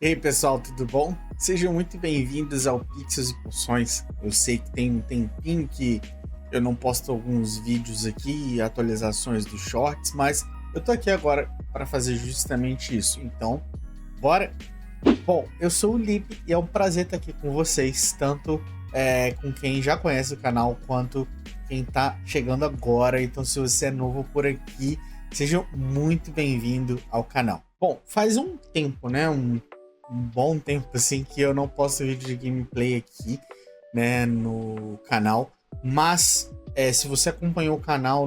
E aí pessoal, tudo bom? Sejam muito bem-vindos ao Pixels e Poções. Eu sei que tem um tempinho que eu não posto alguns vídeos aqui e atualizações dos shorts, mas eu tô aqui agora para fazer justamente isso. Então, bora? Bom, eu sou o Lipe e é um prazer estar aqui com vocês, tanto com quem já conhece o canal quanto quem tá chegando agora. Então, se você é novo por aqui, seja muito bem-vindo ao canal. Bom, faz um tempo, né? Um bom tempo assim que eu não posto vídeo de gameplay aqui, né, no canal, mas se você acompanhou o canal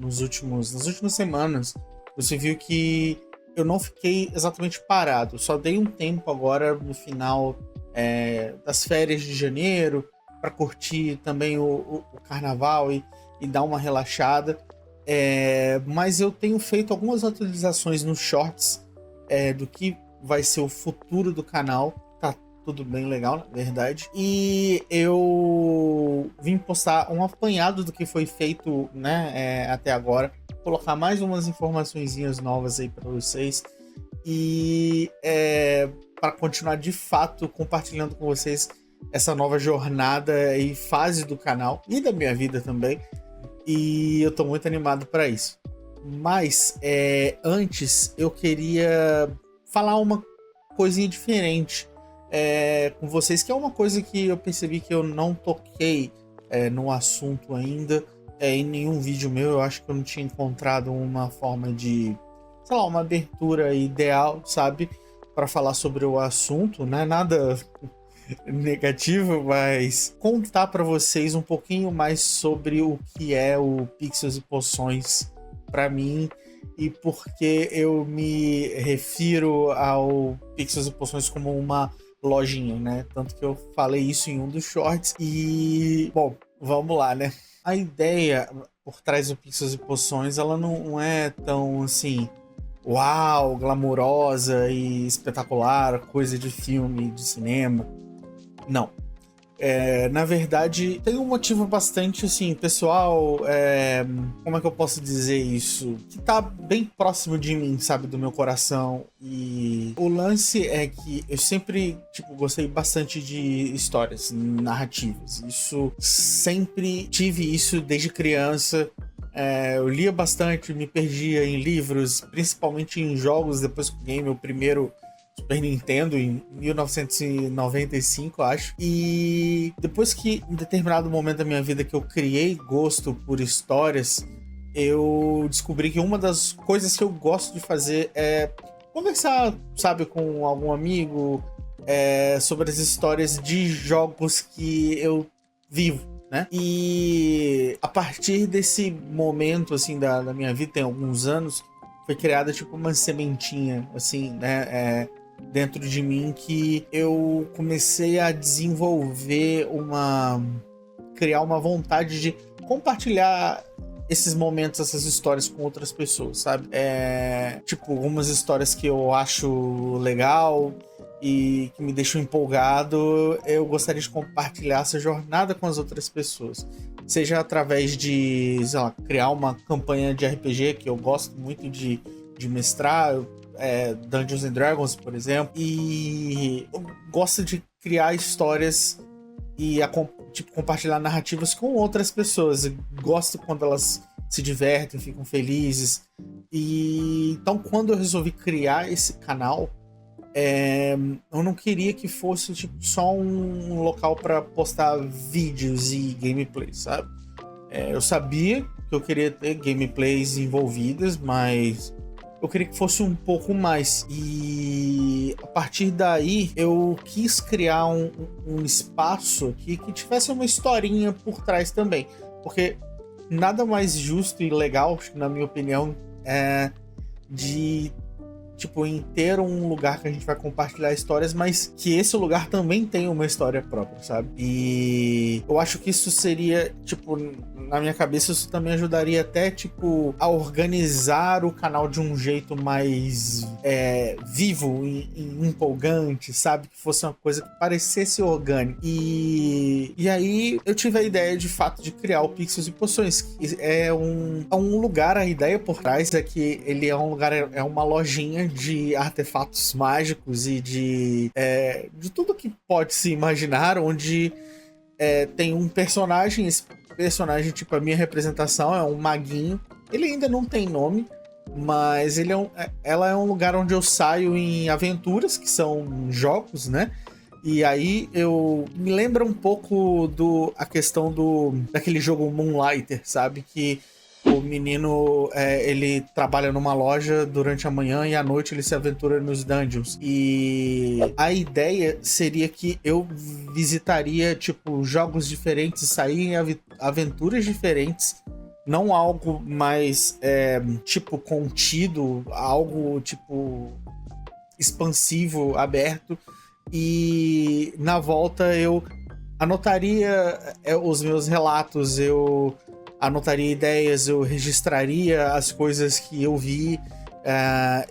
nas últimas semanas, você viu que eu não fiquei exatamente parado, só dei um tempo agora no final das férias de janeiro para curtir também o carnaval e dar uma relaxada, mas eu tenho feito algumas atualizações nos shorts do que vai ser o futuro do canal. Tá tudo bem legal, na verdade. E eu vim postar um apanhado do que foi feito, né, até agora. Colocar mais umas informaçõezinhas novas aí para vocês. E para continuar de fato compartilhando com vocês essa nova jornada e fase do canal e da minha vida também. E eu tô muito animado para isso. Mas antes eu queria falar uma coisinha diferente com vocês, que é uma coisa que eu percebi que eu não toquei no assunto ainda em nenhum vídeo meu. Eu acho que eu não tinha encontrado uma forma de, sei lá, uma abertura ideal, sabe, para falar sobre o assunto, né? Nada negativo, mas contar para vocês um pouquinho mais sobre o que é o Pixels e Poções para mim e porque eu me refiro ao Pixels e Poções como uma lojinha, né? Tanto que eu falei isso em um dos shorts. E, bom, vamos lá, né? A ideia por trás do Pixels e Poções, ela não é tão, assim, uau, glamurosa e espetacular, coisa de filme, de cinema. Não. Na verdade, tem um motivo bastante, assim, pessoal, como é que eu posso dizer isso? Que tá bem próximo de mim, sabe, do meu coração. E o lance é que eu sempre, tipo, gostei bastante de histórias narrativas. Isso, sempre tive isso desde criança. Eu lia bastante, me perdia em livros, principalmente em jogos, depois que eu ganhei meu primeiro Super Nintendo em 1995, acho. E depois que, em determinado momento da minha vida, que eu criei gosto por histórias, eu descobri que uma das coisas que eu gosto de fazer é conversar, sabe, com algum amigo sobre as histórias de jogos que eu vivo, né? E a partir desse momento, assim, da minha vida, tem alguns anos, foi criada, tipo, uma sementinha, assim, né? Dentro de mim, que eu comecei a desenvolver criar uma vontade de compartilhar esses momentos, essas histórias com outras pessoas, sabe? Tipo, algumas histórias que eu acho legal e que me deixam empolgado, eu gostaria de compartilhar essa jornada com as outras pessoas. Seja através de, sei lá, criar uma campanha de RPG, que eu gosto muito de mestrar, Dungeons and Dragons, por exemplo, e eu gosto de criar histórias e tipo, compartilhar narrativas com outras pessoas. Eu gosto quando elas se divertem, ficam felizes. E então, quando eu resolvi criar esse canal, eu não queria que fosse tipo, só um local para postar vídeos e gameplays, sabe? Eu sabia que eu queria ter gameplays envolvidas, mas eu queria que fosse um pouco mais. E a partir daí eu quis criar um espaço aqui que tivesse uma historinha por trás também. Porque nada mais justo e legal, na minha opinião, de, tipo, em ter um lugar que a gente vai compartilhar histórias, mas que esse lugar também tem uma história própria, sabe? E eu acho que isso seria, tipo, na minha cabeça, isso também ajudaria até, tipo, a organizar o canal de um jeito mais vivo e empolgante, sabe? Que fosse uma coisa que parecesse orgânica. E aí eu tive a ideia, de fato, de criar o Pixels e Poções. Que é um lugar, a ideia por trás é que ele é um lugar, é uma lojinha né, de artefatos mágicos e de tudo que pode se imaginar, onde tem um personagem, esse personagem, tipo, a minha representação é um maguinho. Ele ainda não tem nome, mas ela é um lugar onde eu saio em aventuras, que são jogos, né? E aí eu me lembra um pouco a questão daquele jogo Moonlighter, sabe? Que o menino, ele trabalha numa loja durante a manhã e à noite ele se aventura nos dungeons. E a ideia seria que eu visitaria, tipo, jogos diferentes, sair em aventuras diferentes. Não algo mais, tipo, contido, algo, tipo, expansivo, aberto. E na volta eu anotaria os meus relatos, eu anotaria ideias, eu registraria as coisas que eu vi,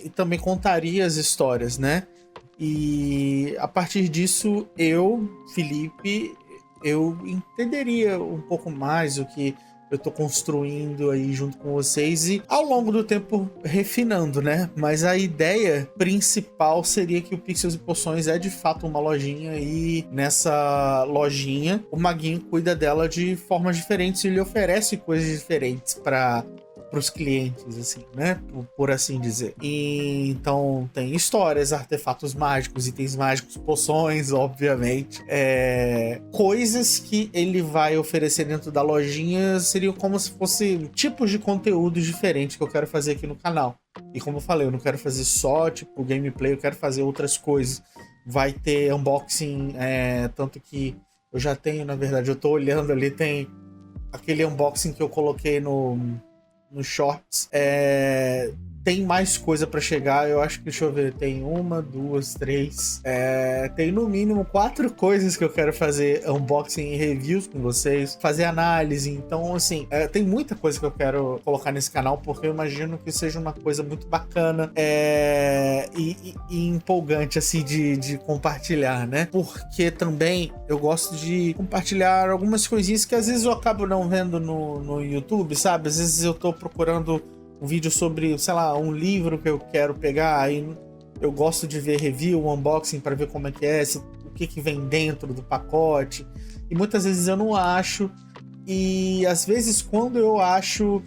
e também contaria as histórias, né? E a partir disso, Felipe, eu entenderia um pouco mais o que eu tô construindo aí junto com vocês e ao longo do tempo refinando, né? Mas a ideia principal seria que o Pixels e Poções é de fato uma lojinha e nessa lojinha o Maguinho cuida dela de formas diferentes e ele oferece coisas diferentes para os clientes, assim, né? Por assim dizer. E, então tem histórias, artefatos mágicos, itens mágicos, poções, obviamente. Coisas que ele vai oferecer dentro da lojinha seriam como se fossem tipos de conteúdo diferentes que eu quero fazer aqui no canal. E como eu falei, eu não quero fazer só, tipo, gameplay, eu quero fazer outras coisas. Vai ter unboxing, tanto que eu já tenho, na verdade, eu tô olhando ali, tem aquele unboxing que eu coloquei no Shorts. Tem mais coisa pra chegar, eu acho que, deixa eu ver, tem 1, 2, 3, tem no mínimo 4 coisas que eu quero fazer unboxing e reviews com vocês, fazer análise, então assim, tem muita coisa que eu quero colocar nesse canal, porque eu imagino que seja uma coisa muito bacana e empolgante, assim, de compartilhar, né? Porque também eu gosto de compartilhar algumas coisinhas que às vezes eu acabo não vendo no YouTube, sabe? Às vezes eu tô procurando um vídeo sobre, sei lá, um livro que eu quero pegar, aí eu gosto de ver review, unboxing para ver como é que o que vem dentro do pacote, e muitas vezes eu não acho, e às vezes quando eu acho,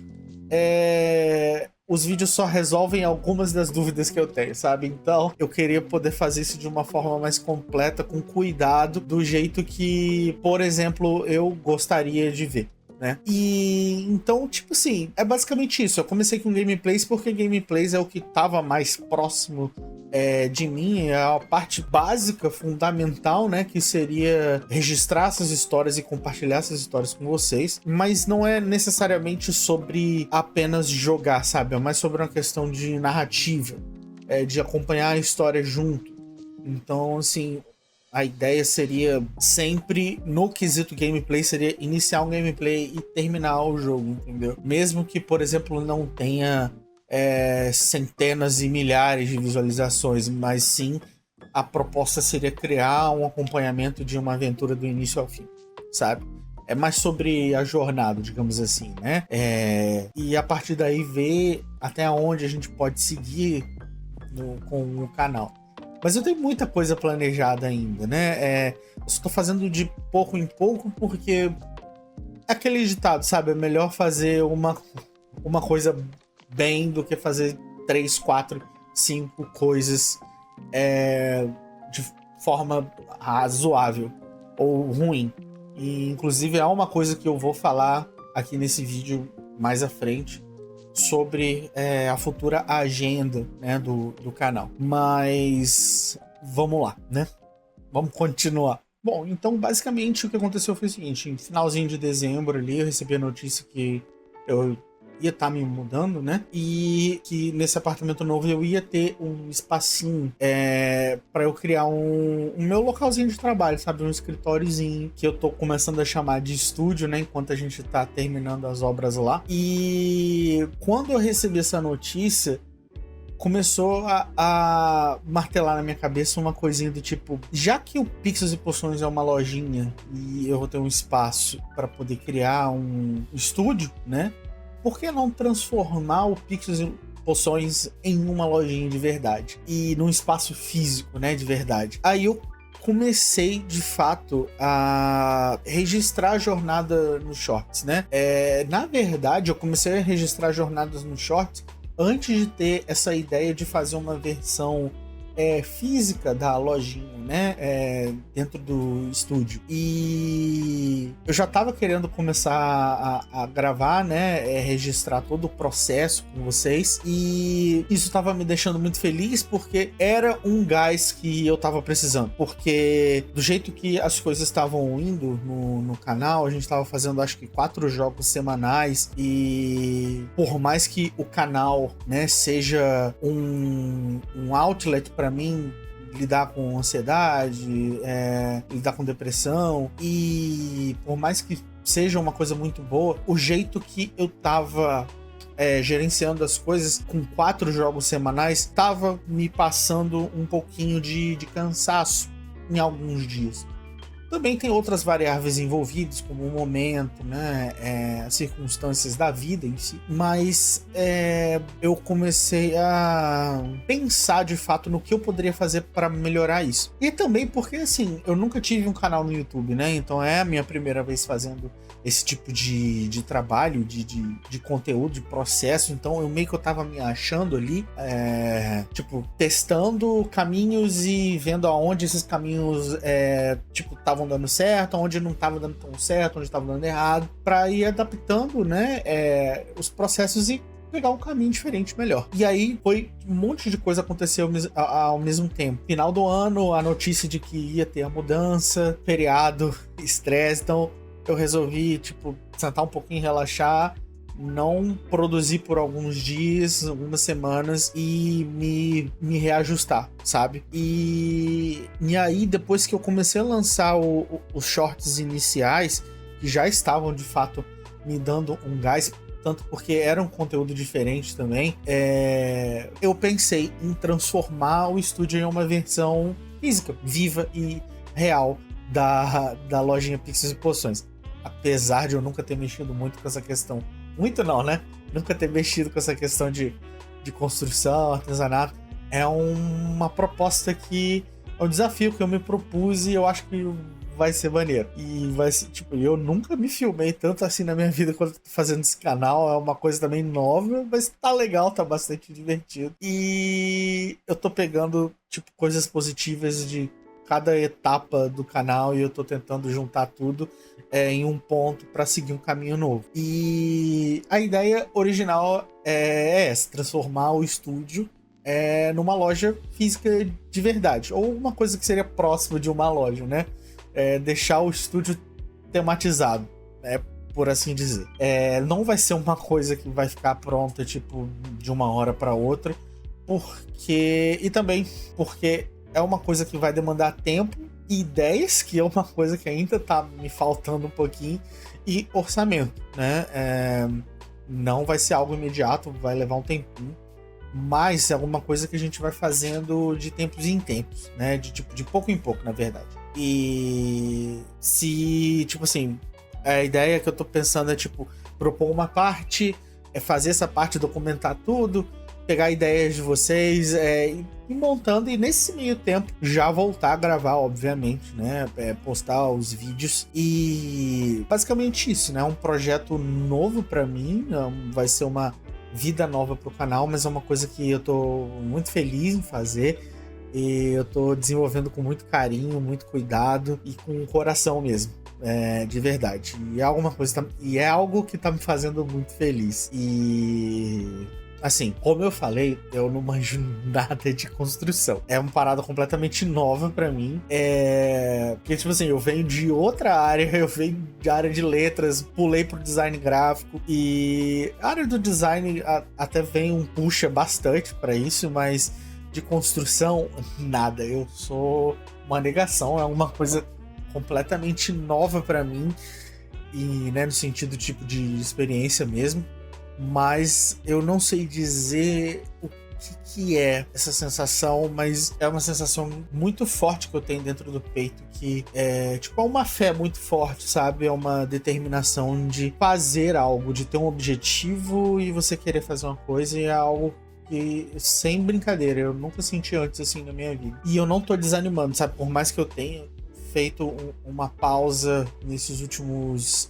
os vídeos só resolvem algumas das dúvidas que eu tenho, sabe? Então eu queria poder fazer isso de uma forma mais completa, com cuidado, do jeito que, por exemplo, eu gostaria de ver, né? E então, tipo assim, é basicamente isso. Eu comecei com gameplays porque gameplays é o que tava mais próximo de mim, é a parte básica, fundamental, né? Que seria registrar essas histórias e compartilhar essas histórias com vocês. Mas não é necessariamente sobre apenas jogar, sabe? É mais sobre uma questão de narrativa, de acompanhar a história junto. Então, assim, a ideia seria sempre, no quesito gameplay, seria iniciar um gameplay e terminar o jogo, entendeu? Mesmo que, por exemplo, não tenha centenas e milhares de visualizações, mas sim a proposta seria criar um acompanhamento de uma aventura do início ao fim, sabe? É mais sobre a jornada, digamos assim, né? E a partir daí ver até onde a gente pode seguir com o canal. Mas eu tenho muita coisa planejada ainda, né? Eu estou fazendo de pouco em pouco porque aquele ditado, sabe? É melhor fazer uma coisa bem do que fazer 3, 4, 5 coisas de forma razoável ou ruim. E, inclusive, há uma coisa que eu vou falar aqui nesse vídeo mais à frente sobre a futura agenda, né, do canal. Mas vamos lá, né? Vamos continuar. Bom, então basicamente o que aconteceu foi o seguinte: em finalzinho de dezembro ali eu recebi a notícia que eu ia estar me mudando, né? E que nesse apartamento novo eu ia ter um espacinho para eu criar um meu localzinho de trabalho, sabe? Um escritóriozinho que eu tô começando a chamar de estúdio, né? Enquanto a gente tá terminando as obras lá. E quando eu recebi essa notícia, começou a martelar na minha cabeça uma coisinha do tipo: já que o Pixels e Poções é uma lojinha e eu vou ter um espaço para poder criar um estúdio, né? Por que não transformar o Pixels e poções em uma lojinha de verdade. E num espaço físico, né, de verdade. Aí eu comecei, de fato, a registrar a jornada nos shorts, né? Na verdade, eu comecei a registrar jornadas nos shorts antes de ter essa ideia de fazer uma versão física da lojinha, né? Dentro do estúdio. E eu já tava querendo começar a gravar, né? Registrar todo o processo com vocês. E isso tava me deixando muito feliz porque era um gás que eu tava precisando. Porque do jeito que as coisas estavam indo no canal, a gente tava fazendo acho que 4 jogos semanais. E por mais que o canal, né, seja um outlet para mim lidar com ansiedade, lidar com depressão, e por mais que seja uma coisa muito boa, o jeito que eu tava gerenciando as coisas com 4 jogos semanais tava me passando um pouquinho de cansaço em alguns dias. Também tem outras variáveis envolvidas, como o momento, né, as circunstâncias da vida em si. Mas eu comecei a pensar, de fato, no que eu poderia fazer para melhorar isso. E também porque, assim, eu nunca tive um canal no YouTube, né? Então é a minha primeira vez fazendo esse tipo de trabalho, de conteúdo, de processo. Então eu meio que eu tava me achando ali, tipo, testando caminhos e vendo aonde esses caminhos, tipo, estavam dando certo, onde não estava dando tão certo, onde estava dando errado, para ir adaptando, né, os processos e pegar um caminho diferente, melhor. E aí foi um monte de coisa aconteceu ao mesmo tempo. Final do ano, a notícia de que ia ter a mudança, feriado, estresse, então eu resolvi, tipo, sentar um pouquinho, relaxar, não produzir por alguns dias, algumas semanas e me reajustar, sabe? E aí, depois que eu comecei a lançar os shorts iniciais, que já estavam, de fato, me dando um gás, tanto porque era um conteúdo diferente também, eu pensei em transformar o estúdio em uma versão física, viva e real da lojinha Pixels e Poções. Apesar de eu nunca ter mexido muito com essa questão. Muito não, né? Nunca ter mexido com essa questão de construção, artesanato. É uma proposta que é um desafio que eu me propus e eu acho que vai ser maneiro. E vai ser, tipo, eu nunca me filmei tanto assim na minha vida quanto tô fazendo esse canal. É uma coisa também nova, mas tá legal, tá bastante divertido. E eu tô pegando, tipo, coisas positivas de cada etapa do canal e eu tô tentando juntar tudo em um ponto para seguir um caminho novo. E a ideia original é essa, transformar o estúdio numa loja física de verdade, ou uma coisa que seria próxima de uma loja, né? Deixar o estúdio tematizado, por assim dizer. Não vai ser uma coisa que vai ficar pronta, tipo, de uma hora para outra, e também porque é uma coisa que vai demandar tempo e ideias, que é uma coisa que ainda tá me faltando um pouquinho, e orçamento, né? Não vai ser algo imediato, vai levar um tempinho, mas é alguma coisa que a gente vai fazendo de tempos em tempos, né? De pouco em pouco, na verdade. E se, tipo assim, a ideia que eu tô pensando é, tipo, propor uma parte, fazer essa parte, documentar tudo, pegar ideias de vocês, ir montando, e nesse meio tempo já voltar a gravar, obviamente, né? Postar os vídeos. E basicamente isso, né? Um projeto novo pra mim, vai ser uma vida nova pro canal, mas é uma coisa que eu tô muito feliz em fazer. E eu tô desenvolvendo com muito carinho, muito cuidado e com o coração mesmo. De verdade. E é algo que tá me fazendo muito feliz. E assim, como eu falei, eu não manjo nada de construção. É uma parada completamente nova pra mim. Porque, tipo assim, eu venho de outra área, eu venho de área de letras, pulei pro design gráfico. E a área do design até puxa bastante pra isso, mas de construção, nada. Eu sou uma negação, é uma coisa completamente nova pra mim. E, né, no sentido tipo de experiência mesmo. Mas eu não sei dizer o que é essa sensação, mas é uma sensação muito forte que eu tenho dentro do peito, que é uma fé muito forte, sabe? É uma determinação de fazer algo, de ter um objetivo e você querer fazer uma coisa, e é algo que, sem brincadeira, eu nunca senti antes assim na minha vida. E eu não tô desanimando, sabe? Por mais que eu tenha feito uma pausa nessas últimas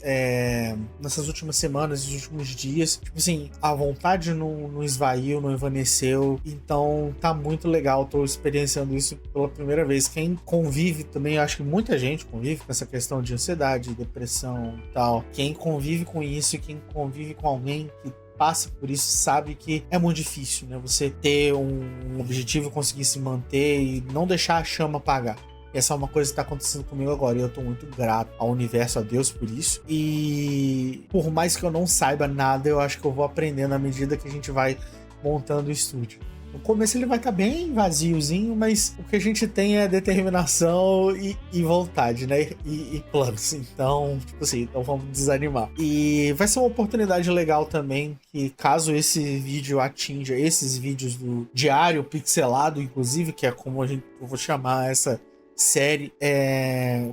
semanas, nesses últimos dias. Tipo assim, a vontade não esvaiu, não evaneceu. Então tá muito legal, tô experienciando isso pela primeira vez. Quem convive também, eu acho que muita gente convive com essa questão de ansiedade, depressão e tal. Quem convive com isso, quem convive com alguém que passa por isso, sabe que é muito difícil, né? Você ter um objetivo, conseguir se manter e não deixar a chama apagar. Essa é uma coisa que tá acontecendo comigo agora e eu tô muito grato ao universo, a Deus por isso. E por mais que eu não saiba nada, eu acho que eu vou aprendendo à medida que a gente vai montando o estúdio. No começo ele vai estar bem vaziozinho, mas o que a gente tem é determinação e vontade, né? E planos. Então, tipo assim, então vamos desanimar. E vai ser uma oportunidade legal também, que caso esse vídeo atinja esses vídeos do Diário Pixelado, inclusive, que é como eu vou chamar essa série,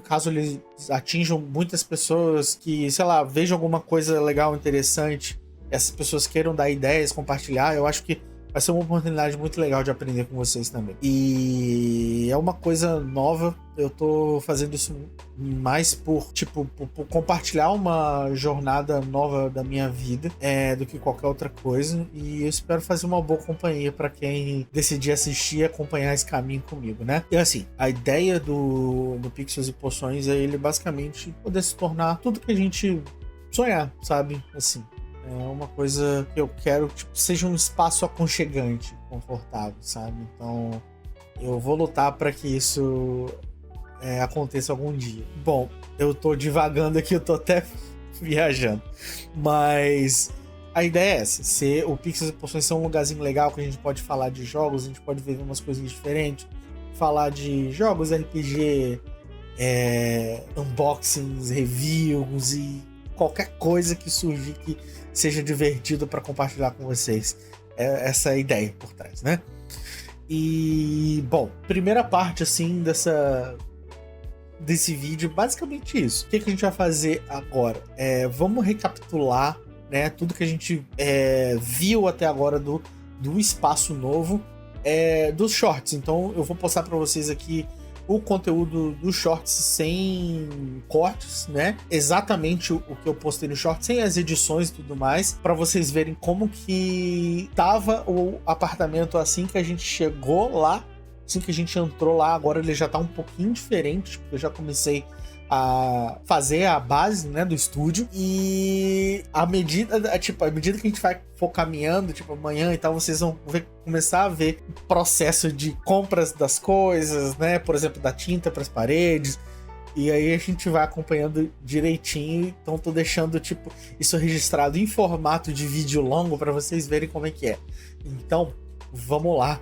caso eles atinjam muitas pessoas que, sei lá, vejam alguma coisa legal, interessante, essas pessoas queiram dar ideias, compartilhar, eu acho que vai ser uma oportunidade muito legal de aprender com vocês também. E é uma coisa nova, eu tô fazendo isso mais por compartilhar uma jornada nova da minha vida, do que qualquer outra coisa. E eu espero fazer uma boa companhia para quem decidir assistir e acompanhar esse caminho comigo, né? E assim, a ideia do Pixels e Poções é ele basicamente poder se tornar tudo que a gente sonhar, sabe? Assim, é uma coisa que eu quero, seja um espaço aconchegante, confortável, sabe? Então, eu vou lutar para que isso aconteça algum dia. Bom, eu tô divagando aqui, eu tô até viajando. Mas a ideia é essa, o Pixels e Poções ser um lugarzinho legal que a gente pode falar de jogos, a gente pode ver umas coisinhas diferentes, falar de jogos RPG, unboxings, reviews e qualquer coisa que surgir que seja divertido para compartilhar com vocês. Essa é a ideia por trás, né? E, bom, primeira parte, assim, desse vídeo, basicamente isso. O que a gente vai fazer agora? Vamos recapitular, né, tudo que a gente viu até agora do espaço novo dos shorts. Então, eu vou postar para vocês aqui o conteúdo dos shorts sem cortes, né? Exatamente o que eu postei no short, sem as edições e tudo mais, para vocês verem como que tava o apartamento assim que a gente chegou lá, assim que a gente entrou lá. Agora ele já tá um pouquinho diferente, porque eu já comecei a fazer a base, né, do estúdio, e à medida que a gente for caminhando, amanhã e tal, vocês vão começar a ver o processo de compras das coisas, né, por exemplo, da tinta para as paredes, e aí a gente vai acompanhando direitinho. Então tô deixando isso registrado em formato de vídeo longo para vocês verem como é que é. Então vamos lá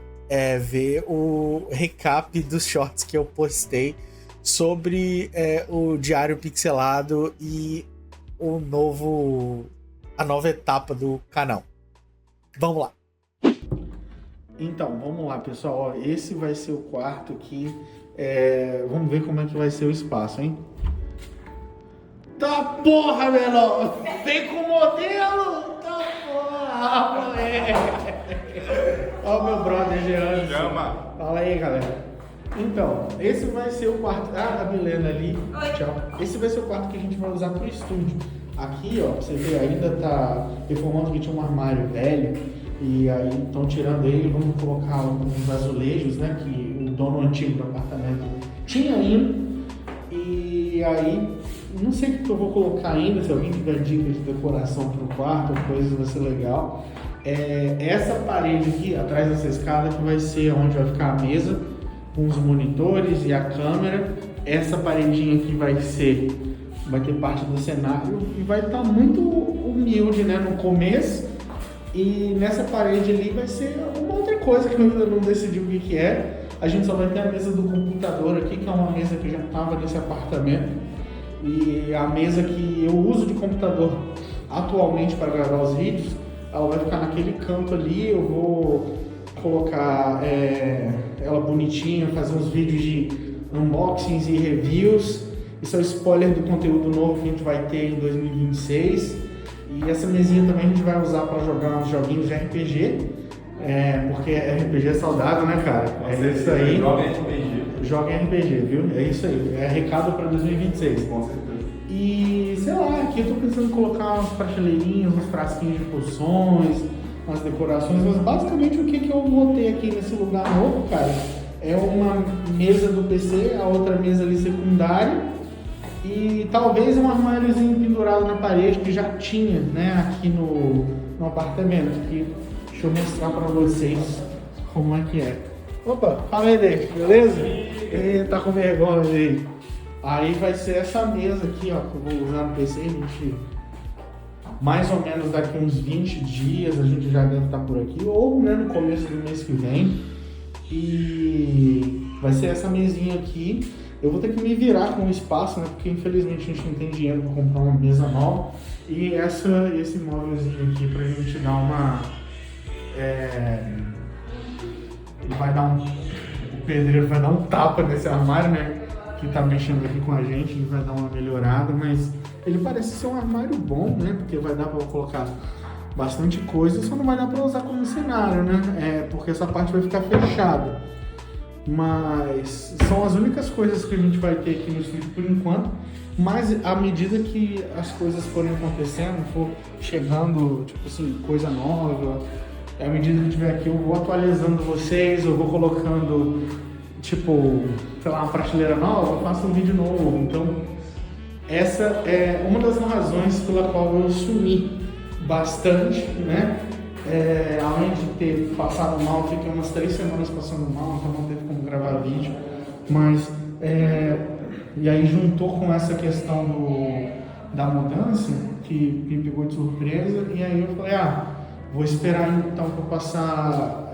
ver o recap dos shorts que eu postei sobre o Diário Pixelado e a nova etapa do canal. Vamos lá. Então, vamos lá, pessoal. Ó, esse vai ser o quarto aqui. Vamos ver como é que vai ser o espaço, hein? Tá porra, menor! Vem com o modelo! Tá porra, moleque! Ó o meu brother Jean. Chama! Fala aí, galera. Então, esse vai ser o quarto... Ah, a Milena ali. Oi. Tchau. Esse vai ser o quarto que a gente vai usar pro estúdio. Aqui, ó, você vê, ainda tá reformando, que tinha um armário velho. E aí estão tirando ele, vamos colocar uns azulejos, né, que o dono antigo do apartamento tinha ainda. E aí, não sei o que eu vou colocar ainda, se alguém tiver dica de decoração pro quarto, coisa vai ser legal. Essa parede aqui, atrás dessa escada, que vai ser onde vai ficar a mesa, com os monitores e a câmera. Essa paredinha aqui vai ter parte do cenário e vai estar muito humilde, né, no começo. E nessa parede ali vai ser uma outra coisa que eu ainda não decidi o que é. A gente só vai ter a mesa do computador aqui, que é uma mesa que já estava nesse apartamento. E a mesa que eu uso de computador atualmente para gravar os vídeos, ela vai ficar naquele canto ali. Eu vou colocar ela bonitinha, fazer uns vídeos de unboxings e reviews. Isso é o spoiler do conteúdo novo que a gente vai ter em 2026. E essa mesinha também a gente vai usar para jogar uns joguinhos de RPG. Porque RPG é saudável, né, cara? É isso aí. Joga RPG. Joga RPG, viu? É isso aí. É recado pra 2026. Com certeza. E, sei lá, aqui eu tô pensando em colocar umas prateleirinhas, uns frasquinhos de poções, umas decorações, mas basicamente o que eu vou ter aqui nesse lugar novo, cara, é uma mesa do PC, a outra mesa ali secundária e talvez um armáriozinho pendurado na parede que já tinha, né, aqui no apartamento. Que, deixa eu mostrar pra vocês como é que é. Opa, fala aí, Dave, beleza? Ele tá com vergonha aí. Aí vai ser essa mesa aqui, ó, que eu vou usar no PC, gente. Mais ou menos daqui uns 20 dias a gente já deve estar por aqui, ou né, no começo do mês que vem. E vai ser essa mesinha aqui. Eu vou ter que me virar com o espaço, né? Porque infelizmente a gente não tem dinheiro para comprar uma mesa nova. E esse móvelzinho aqui pra gente dar uma. Ele vai dar o pedreiro vai dar um tapa nesse armário, né? Que tá mexendo aqui com a gente, ele vai dar uma melhorada, mas ele parece ser um armário bom, né? Porque vai dar pra colocar bastante coisa, só não vai dar pra usar como cenário, né? Porque essa parte vai ficar fechada. Mas são as únicas coisas que a gente vai ter aqui no estúdio por enquanto. Mas à medida que as coisas forem acontecendo, for chegando, tipo assim, coisa nova, à medida que tiver aqui, eu vou atualizando vocês, eu vou colocando, tipo, sei lá, uma prateleira nova, eu faço um vídeo novo. Então, essa é uma das razões pela qual eu sumi bastante, né? Além de ter passado mal, fiquei umas 3 semanas passando mal, então não teve como gravar vídeo. Mas, e aí juntou com essa questão da mudança, que me pegou de surpresa, e aí eu falei, vou esperar então para passar,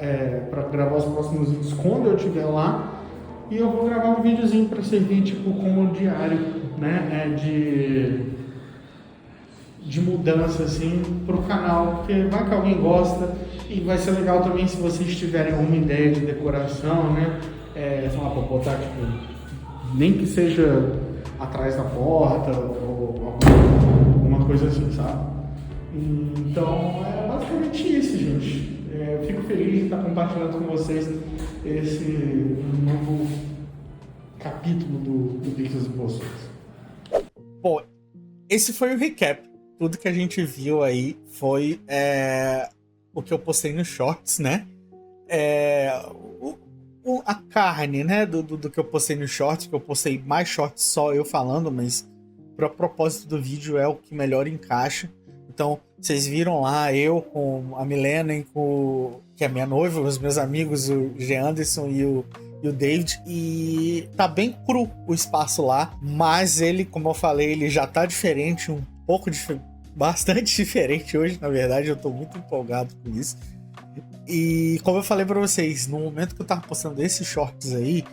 para gravar os próximos vídeos quando eu estiver lá, e eu vou gravar um videozinho para servir tipo como diário, né, de mudança assim pro canal, porque vai que alguém gosta e vai ser legal também se vocês tiverem alguma ideia de decoração, né, falar para botar tipo, nem que seja atrás da porta ou alguma coisa assim, sabe? Então é basicamente isso, gente. Eu fico feliz de estar compartilhando com vocês esse novo capítulo do Pixels e Poções. Bom, esse foi o recap. Tudo que a gente viu aí foi o que eu postei nos shorts, né? A carne, né? Do que eu postei nos shorts, que eu postei mais shorts só eu falando, mas para propósito do vídeo é o que melhor encaixa. Então, vocês viram lá eu com a Milena, que é minha noiva, os meus amigos, o G. Anderson e o David, e tá bem cru o espaço lá, mas ele, como eu falei, ele já tá diferente, bastante diferente hoje, na verdade, eu tô muito empolgado com isso. E como eu falei pra vocês, no momento que eu tava postando esses shorts aí,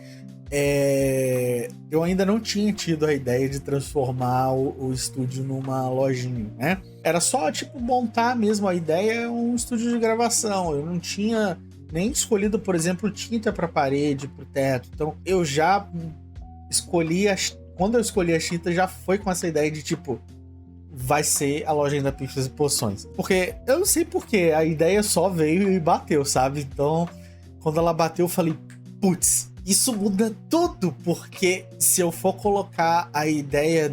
eu ainda não tinha tido a ideia de transformar o estúdio numa lojinha, né? Era só, tipo, montar mesmo a ideia, um estúdio de gravação. Eu não tinha nem escolhido, por exemplo, tinta pra parede, pro teto. Então, eu já escolhi quando eu escolhi a tinta, já foi com essa ideia de, tipo, vai ser a loja da Pixels e Poções. Porque, eu não sei porquê, a ideia só veio e bateu, sabe? Então, quando ela bateu, eu falei, putz, isso muda tudo, porque se eu for colocar a ideia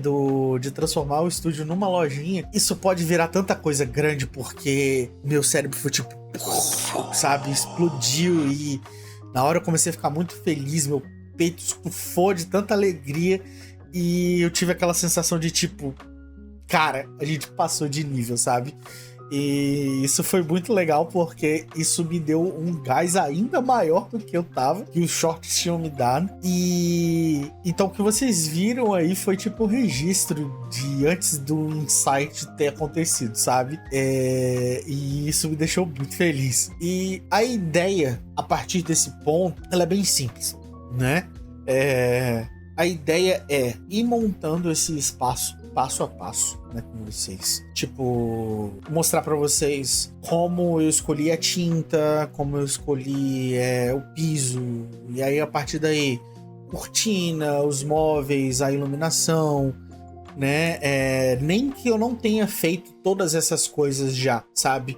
de transformar o estúdio numa lojinha, isso pode virar tanta coisa grande, porque meu cérebro foi tipo, sabe, explodiu e na hora eu comecei a ficar muito feliz, meu peito estufou de tanta alegria e eu tive aquela sensação de tipo, cara, a gente passou de nível, sabe? E isso foi muito legal porque isso me deu um gás ainda maior do que eu tava, que os shorts tinham me dado. E então o que vocês viram aí foi tipo o registro de antes do insight ter acontecido, sabe? E isso me deixou muito feliz. E a ideia, a partir desse ponto, ela é bem simples, né? A ideia é ir montando esse espaço passo a passo, né, com vocês. Tipo, mostrar pra vocês como eu escolhi a tinta, como eu escolhi o piso, e aí a partir daí, cortina, os móveis, a iluminação, né? Nem que eu não tenha feito todas essas coisas já, sabe?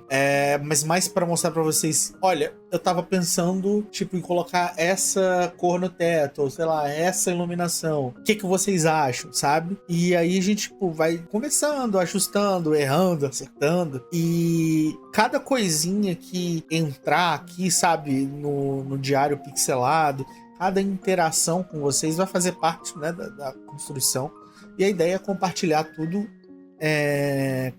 Mas mais pra mostrar pra vocês, olha, eu tava pensando, tipo, em colocar essa cor no teto, ou sei lá, essa iluminação. O que vocês acham, sabe? E aí a gente, tipo, vai conversando, ajustando, errando, acertando. E cada coisinha que entrar aqui, sabe, no diário pixelado, cada interação com vocês vai fazer parte, né, da construção. E a ideia é compartilhar tudo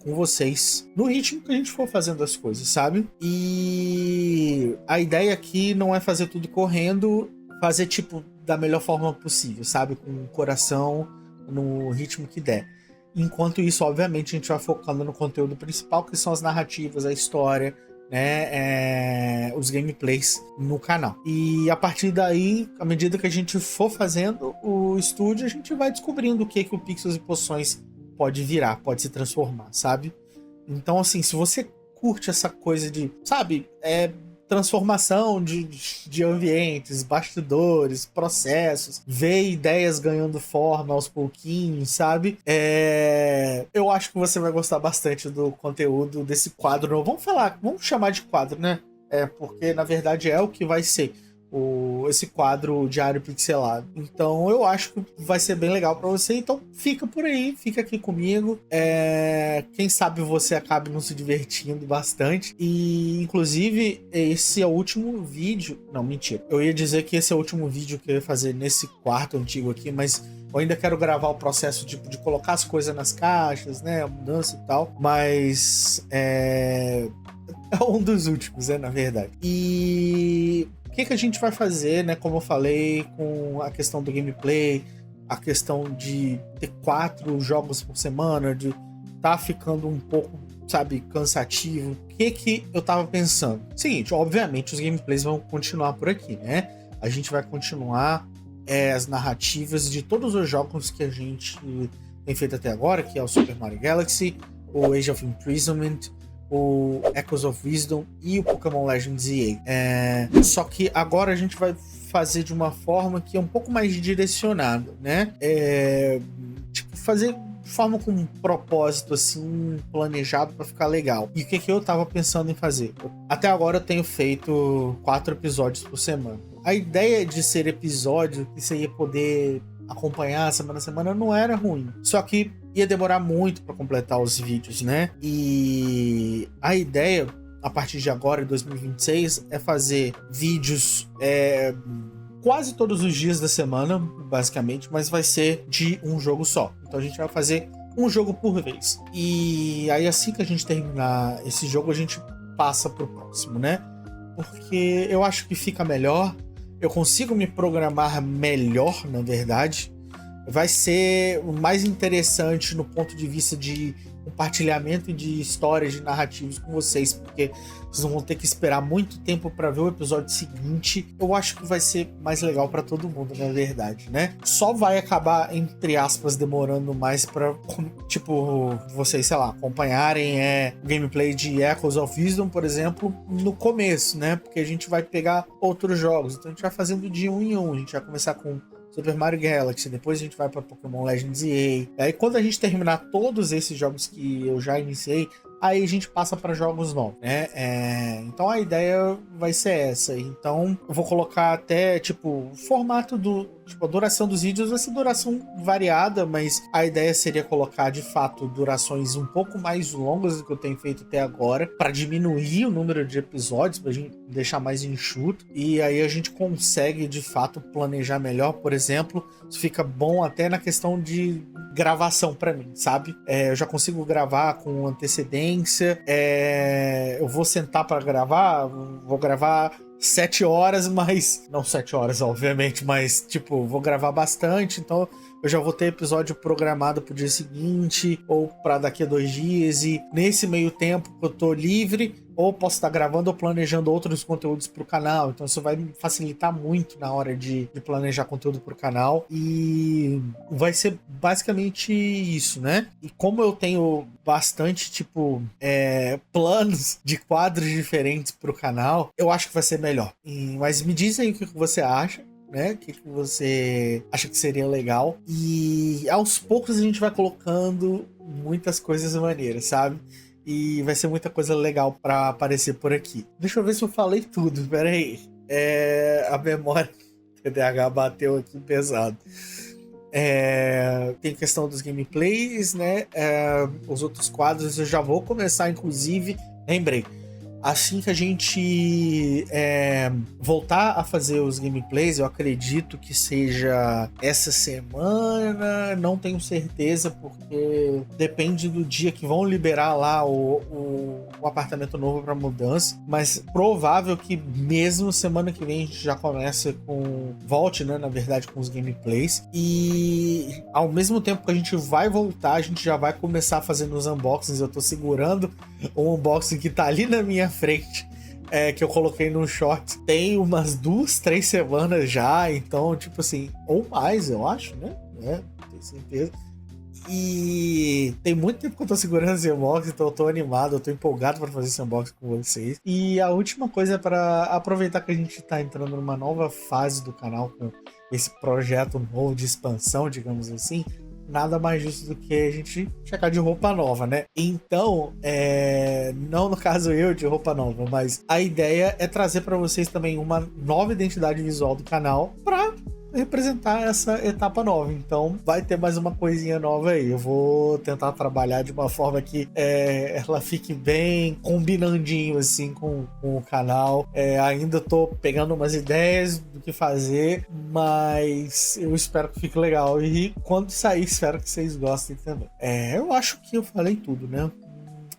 com vocês no ritmo que a gente for fazendo as coisas, sabe? E a ideia aqui não é fazer tudo correndo, fazer tipo da melhor forma possível, sabe? Com o coração no ritmo que der. Enquanto isso, obviamente, a gente vai focando no conteúdo principal, que são as narrativas, a história, né? Os gameplays no canal. E a partir daí, à medida que a gente for fazendo o estúdio, a gente vai descobrindo o que o Pixels e Poções pode virar, pode se transformar, sabe? Então, assim, se você curte essa coisa de, sabe, transformação de ambientes, bastidores, processos, ver ideias ganhando forma aos pouquinhos, sabe? Eu acho que você vai gostar bastante do conteúdo desse quadro. Vamos chamar de quadro, né? Porque na verdade é o que vai ser esse quadro diário pixelado. Então eu acho que vai ser bem legal pra você. Então fica por aí, fica aqui comigo. Quem sabe você acabe não se divertindo bastante. E inclusive esse é o último vídeo. Não, mentira. Eu ia dizer que esse é o último vídeo que eu ia fazer nesse quarto antigo aqui, mas eu ainda quero gravar o processo de colocar as coisas nas caixas, né? A mudança e tal. Mas é um dos últimos, na verdade. E o que a gente vai fazer, né? Como eu falei, com a questão do gameplay, a questão de ter 4 jogos por semana, de tá ficando um pouco, sabe, cansativo. O que eu tava pensando? Seguinte, obviamente os gameplays vão continuar por aqui, né? A gente vai continuar as narrativas de todos os jogos que a gente tem feito até agora, que é o Super Mario Galaxy, o Age of Imprisonment, o Echoes of Wisdom e o Pokémon Legends EA. Só que agora a gente vai fazer de uma forma que é um pouco mais direcionada, né? Tipo, fazer de forma com um propósito, assim, planejado pra ficar legal. E o que eu tava pensando em fazer? Até agora eu tenho feito 4 episódios por semana. A ideia de ser episódio que você ia poder acompanhar semana a semana não era ruim. Só que ia demorar muito para completar os vídeos, né? E a ideia, a partir de agora, em 2026, é fazer vídeos quase todos os dias da semana, basicamente, mas vai ser de um jogo só. Então a gente vai fazer um jogo por vez. E aí assim que a gente terminar esse jogo, a gente passa pro próximo, né? Porque eu acho que fica melhor. Eu consigo me programar melhor, na verdade. Vai ser o mais interessante no ponto de vista de compartilhamento de histórias, de narrativos com vocês, porque vocês não vão ter que esperar muito tempo para ver o episódio seguinte. Eu acho que vai ser mais legal para todo mundo, na verdade, né? Só vai acabar, entre aspas, demorando mais para, tipo, vocês, sei lá, acompanharem o gameplay de Echoes of Wisdom, por exemplo, no começo, né? Porque a gente vai pegar outros jogos, então a gente vai fazendo de um em um. A gente vai começar com Super Mario Galaxy, depois a gente vai para Pokémon Legends EA. Aí quando a gente terminar todos esses jogos que eu já iniciei, aí a gente passa para jogos novos, né? Então a ideia vai ser essa. Então eu vou colocar até, tipo, o formato a duração dos vídeos vai ser duração variada, mas a ideia seria colocar, de fato, durações um pouco mais longas do que eu tenho feito até agora, para diminuir o número de episódios, pra gente deixar mais enxuto, e aí a gente consegue, de fato, planejar melhor. Por exemplo, isso fica bom até na questão de gravação para mim, sabe? Eu já consigo gravar com antecedência, eu vou sentar para gravar, vou gravar 7 horas, mas... Não 7 horas, obviamente, mas, tipo, vou gravar bastante, então eu já vou ter episódio programado pro dia seguinte, ou para daqui a 2 dias, e nesse meio tempo que eu tô livre, ou posso estar gravando ou planejando outros conteúdos pro canal. Então isso vai me facilitar muito na hora de planejar conteúdo pro canal. E vai ser basicamente isso, né? E como eu tenho bastante, tipo, planos de quadros diferentes pro canal, eu acho que vai ser melhor. Mas me diz aí o que você acha. né? O que você acha que seria legal. E aos poucos a gente vai colocando muitas coisas maneiras, sabe? E vai ser muita coisa legal pra aparecer por aqui. Deixa eu ver se eu falei tudo, pera aí. A memória TDAH bateu aqui pesado. Tem questão dos gameplays, né? Os outros quadros eu já vou começar, inclusive. Lembrei. Assim que a gente voltar a fazer os gameplays, eu acredito que seja essa semana, não tenho certeza, porque depende do dia que vão liberar lá o apartamento novo para mudança, mas provável que mesmo semana que vem a gente já comece volte, né, na verdade, com os gameplays, e ao mesmo tempo que a gente vai voltar, a gente já vai começar fazendo os unboxings. Eu tô segurando o unboxing que tá ali na minha frente, que eu coloquei no short, tem umas 2-3 semanas já, então, tipo assim, ou mais, eu acho, né? Tenho certeza. E tem muito tempo que eu tô segurando esse unboxing, então eu tô animado, eu tô empolgado pra fazer esse unboxing com vocês. E a última coisa é pra aproveitar que a gente tá entrando numa nova fase do canal com esse projeto novo de expansão, digamos assim. Nada mais justo do que a gente checar de roupa nova, né? Então, não no caso eu de roupa nova, mas a ideia é trazer para vocês também uma nova identidade visual do canal para representar essa etapa nova. Então vai ter mais uma coisinha nova aí. Eu vou tentar trabalhar de uma forma que ela fique bem combinandinho assim com o canal. Ainda tô pegando umas ideias do que fazer, mas eu espero que fique legal, e quando sair espero que vocês gostem também. Eu acho que eu falei tudo, né?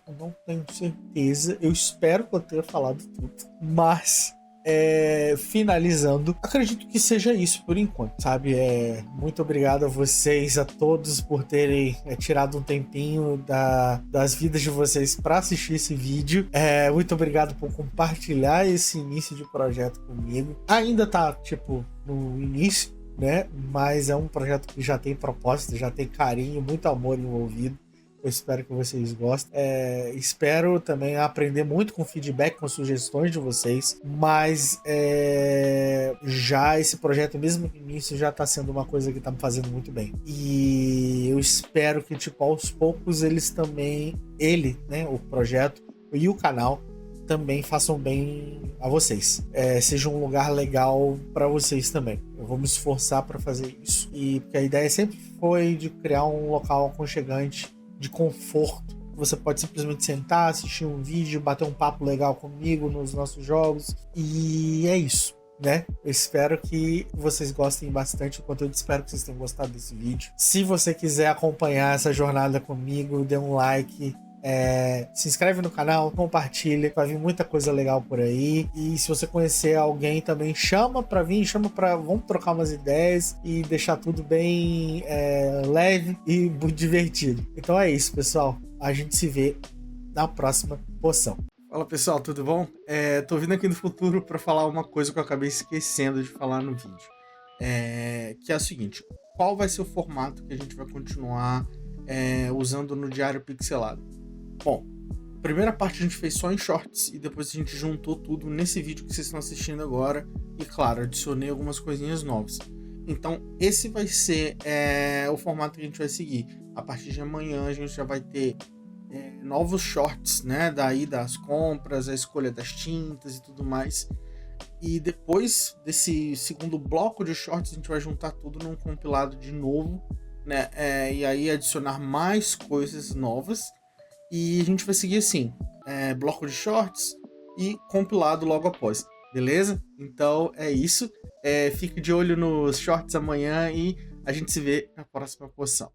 Eu não tenho certeza, eu espero que eu tenha falado tudo, mas finalizando, acredito que seja isso por enquanto, sabe? Muito obrigado a vocês, a todos, por terem tirado um tempinho das vidas de vocês para assistir esse vídeo. Muito obrigado por compartilhar esse início de projeto comigo. Ainda tá, tipo, no início, né? Mas é um projeto que já tem propósito, já tem carinho, muito amor envolvido. Eu espero que vocês gostem. Espero também aprender muito com feedback, com sugestões de vocês. Mas já esse projeto, mesmo no início, já tá sendo uma coisa que tá me fazendo muito bem. E eu espero que, tipo, aos poucos né, o projeto e o canal também façam bem a vocês. Seja um lugar legal para vocês também. Eu vou me esforçar para fazer isso. E porque a ideia sempre foi de criar um local aconchegante, de conforto. Você pode simplesmente sentar, assistir um vídeo, bater um papo legal comigo nos nossos jogos. E é isso, né? Eu espero que vocês gostem bastante do conteúdo. Espero que vocês tenham gostado desse vídeo. Se você quiser acompanhar essa jornada comigo, dê um like, se inscreve no canal, compartilha, vai vir muita coisa legal por aí. E se você conhecer alguém também, chama pra vir, vamos trocar umas ideias e deixar tudo bem leve e muito divertido. Então é isso, pessoal, a gente se vê na próxima poção. Fala, pessoal, tudo bom? Tô vindo aqui no futuro para falar uma coisa que eu acabei esquecendo de falar no vídeo, que é o seguinte: qual vai ser o formato que a gente vai continuar usando no Diário Pixelado? Bom, a primeira parte a gente fez só em shorts e depois a gente juntou tudo nesse vídeo que vocês estão assistindo agora. E claro, adicionei algumas coisinhas novas. Então esse vai ser o formato que a gente vai seguir. A partir de amanhã a gente já vai ter novos shorts, né? Daí das compras, a escolha das tintas e tudo mais. E depois desse segundo bloco de shorts a gente vai juntar tudo num compilado de novo, né? E aí adicionar mais coisas novas. E a gente vai seguir assim, bloco de shorts e compilado logo após, beleza? Então é isso, fique de olho nos shorts amanhã e a gente se vê na próxima poção.